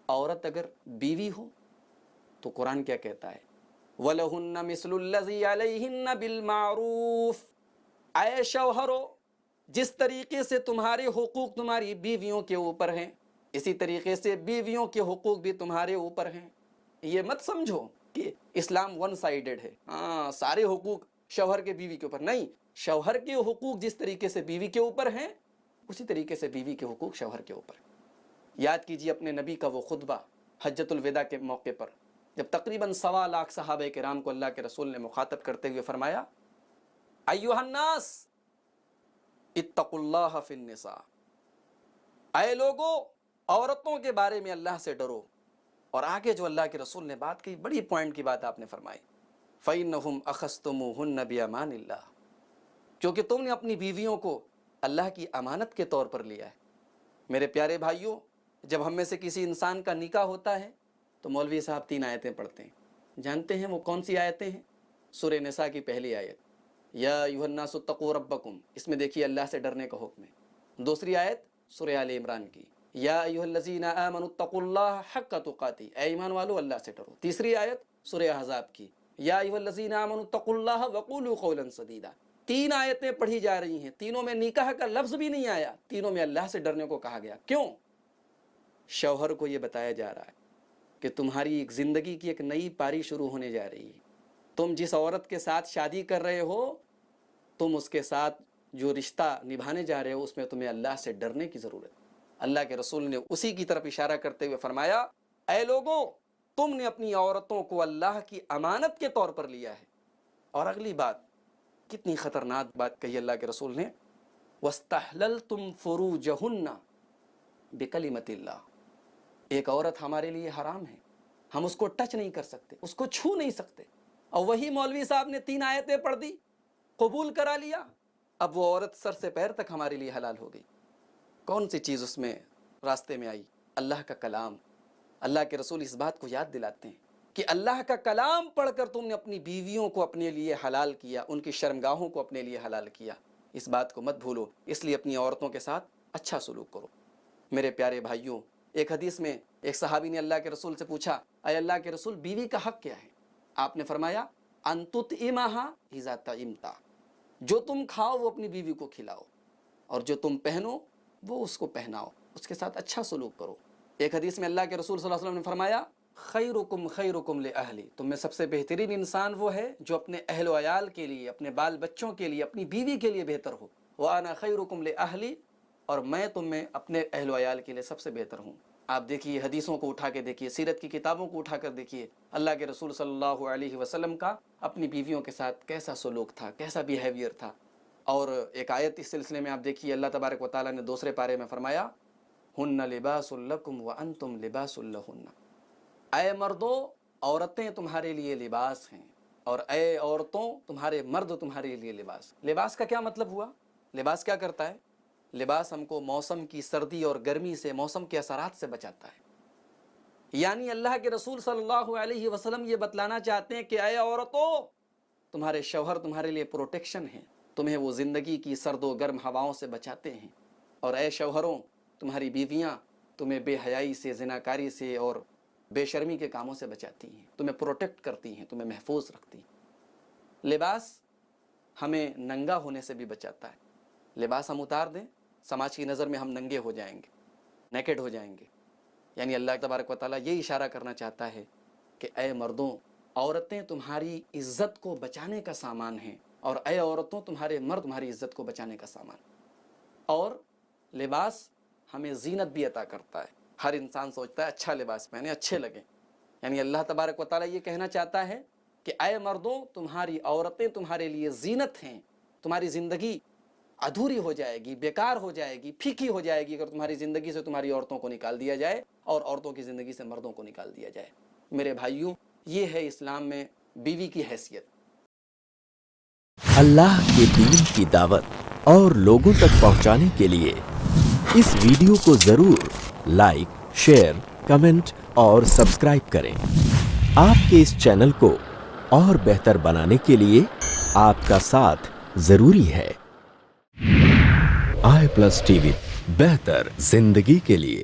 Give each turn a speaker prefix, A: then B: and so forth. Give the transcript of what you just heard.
A: عورت اگر بیوی ہو تو قرآن کیا کہتا ہے؟ وَلَهُنَّ مِثْلُ الَّذِي عَلَيْهِنَّ بِالْمَعْرُوفِ، اے شوہرو جس طریقے سے تمہارے حقوق تمہاری بیویوں کے اوپر ہیں اسی طریقے سے بیویوں کے حقوق بھی تمہارے اوپر ہیں۔ یہ مت سمجھو کہ اسلام ون سائیڈڈ ہے، سارے حقوق شوہر کے بیوی کے اوپر، نہیں، شوہر کے حقوق جس طریقے سے بیوی کے اوپر ہیں اسی طریقے سے بیوی کے حقوق شوہر کے اوپر۔ یاد کیجیے اپنے نبی کا وہ خطبہ حجۃ الوداع کے موقع پر، جب تقریباً 1.25 لاکھ صحابہ کرام کو اللہ کے رسول نے مخاطب کرتے ہوئے فرمایا ایھا الناس اتقوا اللہ فی النساء، اے لوگو عورتوں کے بارے میں اللہ سے ڈرو۔ اور آگے جو اللہ کے رسول نے بات کی، بڑی پوائنٹ کی بات آپ نے فرمائی، فَإِنَّهُمْ أَخَذْتُمُوهُنَّ بِأَمَانِ اللَّهِ، کیونکہ تم نے اپنی بیویوں کو اللہ کی امانت کے طور پر لیا ہے۔ میرے پیارے بھائیوں، جب ہم میں سے کسی انسان کا نکاح ہوتا ہے تو مولوی صاحب 3 آیتیں پڑھتے ہیں، جانتے ہیں وہ کون سی آیتیں ہیں؟ سورہ نساء کی پہلی آیت یا ایھا الناس اتقوا ربکم، اس میں دیکھیے اللہ سے ڈرنے کا حکم ہے۔ دوسری آیت سورہ آل عمران کی یا ایھا الذین آمنوا اتقوا اللہ حق تقاتہ، اے ایمان والو اللہ سے ڈرو۔ تیسری آیت سورہ احزاب کی یا ایھا الذین آمنوا اتقوا اللہ وقولوا قولا سدیدا۔ 3 آیتیں پڑھی جا رہی ہیں، تینوں میں نکاح کا لفظ بھی نہیں آیا، تینوں میں اللہ سے ڈرنے کو کہا گیا۔ کیوں؟ شوہر کو یہ بتایا جا رہا ہے کہ تمہاری ایک زندگی کی ایک نئی پاری شروع ہونے جا رہی ہے۔ تم جس عورت کے ساتھ شادی کر رہے ہو، تم اس کے ساتھ جو رشتہ نبھانے جا رہے ہو، اس میں تمہیں اللہ سے ڈرنے کی ضرورت ہے۔ اللہ کے رسول نے اسی کی طرف اشارہ کرتے ہوئے فرمایا اے لوگوں تم نے اپنی عورتوں کو اللہ کی امانت کے طور پر لیا ہے۔ اور اگلی بات، کتنی خطرناک بات کہی اللہ کے رسول نے، وَاسْتَحْلَلْتُمْ فُرُوجَهُنَّ بِكَلِمَةِ اللَّهِ، ایک عورت ہمارے لیے حرام ہے، ہم اس کو ٹچ نہیں کر سکتے، اس کو چھو نہیں سکتے، اور وہی مولوی صاحب نے 3 آیتیں پڑھ دی، قبول کرا لیا، اب وہ عورت سر سے پیر تک ہمارے لیے حلال ہو گئی۔ کون سی چیز اس میں راستے میں آئی؟ اللہ کا کلام۔ اللہ کے رسول اس بات کو یاد دلاتے ہیں کہ اللہ کا کلام پڑھ کر تم نے اپنی بیویوں کو اپنے لیے حلال کیا، ان کی شرمگاہوں کو اپنے لیے حلال کیا، اس بات کو مت بھولو، اس لیے اپنی عورتوں کے ساتھ اچھا سلوک کرو۔ میرے پیارے بھائیوں، ایک حدیث میں ایک صحابی نے اللہ کے رسول سے پوچھا اے اللہ کے رسول بیوی کا حق کیا ہے؟ آپ نے فرمایا ان تطعمها اذا طعمت، جو تم کھاؤ وہ اپنی بیوی کو کھلاؤ، اور جو تم پہنو وہ اس کو پہناؤ، اس کے ساتھ اچھا سلوک کرو۔ ایک حدیث میں اللہ کے رسول صلی اللہ علیہ وسلم نے فرمایا خیرکم خیرکم لأہلی، تم میں سب سے بہترین انسان وہ ہے جو اپنے اہل و عیال کے لیے، اپنے بال بچوں کے لیے، اپنی بیوی کے لیے بہتر ہو۔ وانا خیرکم لأہلی، اور میں تم میں اپنے اہل و عیال کے لیے سب سے بہتر ہوں۔ آپ دیکھیے حدیثوں کو اٹھا کے دیکھیے، سیرت کی کتابوں کو اٹھا کر دیکھیے، اللہ کے رسول صلی اللہ علیہ وسلم کا اپنی بیویوں کے ساتھ کیسا سلوک تھا، کیسا بیہیویئر تھا۔ اور ایک آیت اس سلسلے میں آپ دیکھیے، اللہ تبارک و تعالیٰ نے دوسرے پارے میں فرمایا ہن لباس لکم وانتم لباس لہن، اے مردو عورتیں تمہارے لیے لباس ہیں، اور اے عورتوں تمہارے مرد تمہارے لیے لباس۔ لباس کا کیا مطلب ہوا؟ لباس کیا کرتا ہے؟ لباس ہم کو موسم کی سردی اور گرمی سے، موسم کے اثرات سے بچاتا ہے۔ یعنی اللہ کے رسول صلی اللہ علیہ وسلم یہ بتلانا چاہتے ہیں کہ اے عورتوں تمہارے شوہر تمہارے لیے پروٹیکشن ہیں، تمہیں وہ زندگی کی سرد و گرم ہواؤں سے بچاتے ہیں، اور اے شوہروں تمہاری بیویاں تمہیں بے حیائی سے، زناکاری سے اور بے شرمی کے کاموں سے بچاتی ہیں، تمہیں پروٹیکٹ کرتی ہیں، تمہیں محفوظ رکھتی ہیں۔ لباس ہمیں ننگا ہونے سے بھی بچاتا ہے۔ لباس ہم اتار دیں، سماج کی نظر میں ہم ننگے ہو جائیں گے، نیکڈ ہو جائیں گے۔ یعنی اللہ تبارک و تعالیٰ یہ اشارہ کرنا چاہتا ہے کہ اے مردوں عورتیں تمہاری عزت کو بچانے کا سامان ہیں، اور اے عورتوں تمہارے مرد تمہاری عزت کو بچانے کا سامان۔ اور لباس ہمیں زینت بھی عطا کرتا ہے۔ ہر انسان سوچتا ہے اچھا لباس پہنے، اچھے لگیں۔ یعنی اللہ تبارک و تعالیٰ یہ کہنا چاہتا ہے کہ اے مردوں تمہاری عورتیں تمہارے لیے زینت ہیں، تمہاری زندگی ادھوری ہو جائے گی، بیکار ہو جائے گی، پھیکی ہو جائے گی اگر تمہاری زندگی سے تمہاری عورتوں کو نکال دیا جائے، اور عورتوں کی زندگی سے مردوں کو نکال دیا جائے۔ میرے بھائیوں، یہ ہے اسلام میں بیوی کی حیثیت۔
B: اللہ کے دین کی دعوت اور لوگوں تک پہنچانے کے لیے اس ویڈیو کو ضرور لائک، شیئر، کمنٹ اور سبسکرائب کریں۔ آپ کے اس چینل کو اور بہتر بنانے کے لیے آپ کا ساتھ ضروری ہے۔ آئی پلس ٹی وی، بہتر زندگی کے لیے۔